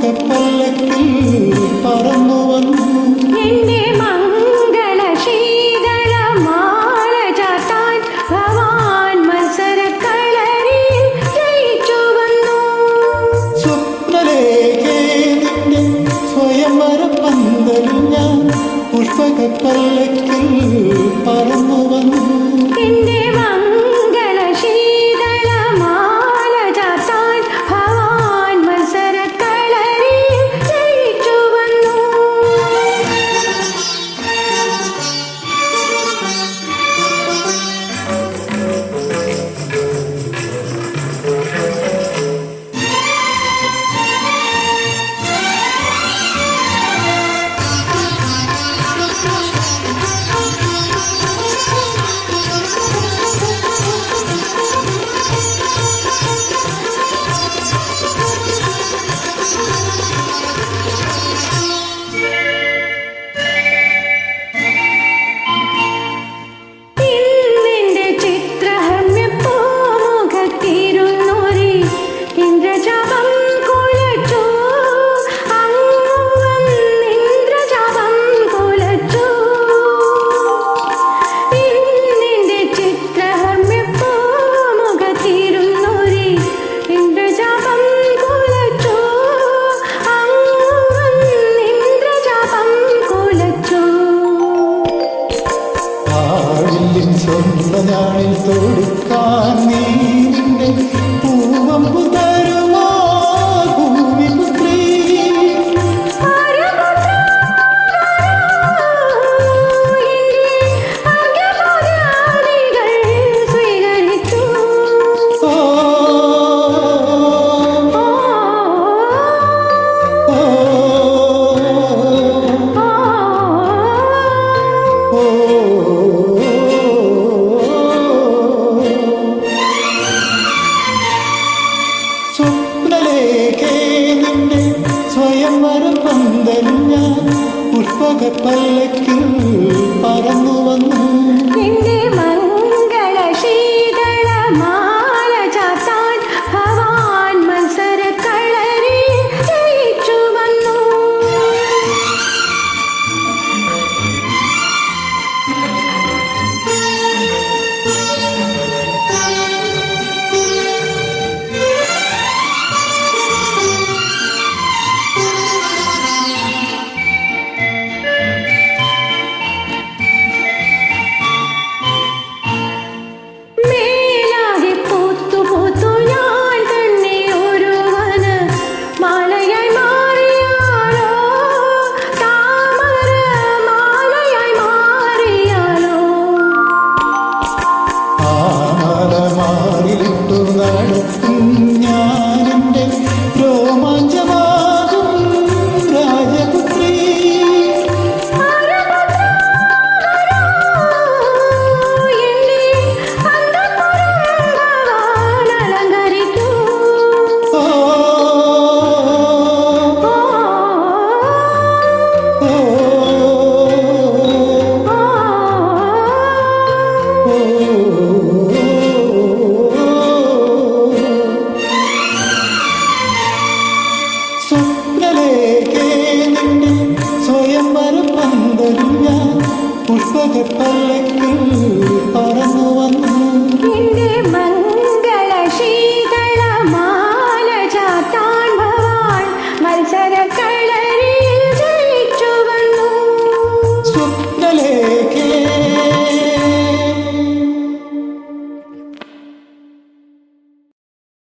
പുഷ്പകപ്പല്ലക്കിൽ പറന്നു വന്നു എന്റെ മംഗള ശീതള മാല ചാത്താൻ ഭവാൻ മത്സരക്കളരിയിൽ ജയിച്ചു വന്നു. സ്വപ്നലേഖേ നിന്റെ സ്വയംവര പന്തലിൽ ഞാൻ പുഷ്പകപ്പല്ലക്കിൽ പറന്നു വന്നു. എന്റെ മംഗള ശീതള മാല ചാത്താൻ ഭവാൻ മത്സരക്കളരിയിൽ ജയിച്ചു വന്നു. ഇന്നെന്റെ ചിത്രഹമ്യ പൂമുഖത്തിരുന്നൊരി ഇന്ദ്രജാപം കുലച്ചു. അങ്ങു വന്നിന്ദ്രജാപം കുലച്ചു. ഇന്നെന്റെ ചിത്രഹമ്യ പൂമുഖത്തിരുന്നൊരി ഇന്ദ്രജാപം കുലച്ചു. അങ്ങു വന്നിന്ദ്രജാപം കുലച്ചു. ആഴില്യം സ്വർണ്ണനാളിൽ തൊടുക്കാൻ നീ നിന്റെ പൂവമ്പു തരുമോ ഭൂമിപുത്രീ? ഓ, ഓ, സ്വപ്നലേഖേ നിന്റെ സ്വയംവര പന്തലിൽ ഞാൻ പുഷ്പകപ്പല്ലക്കിൽ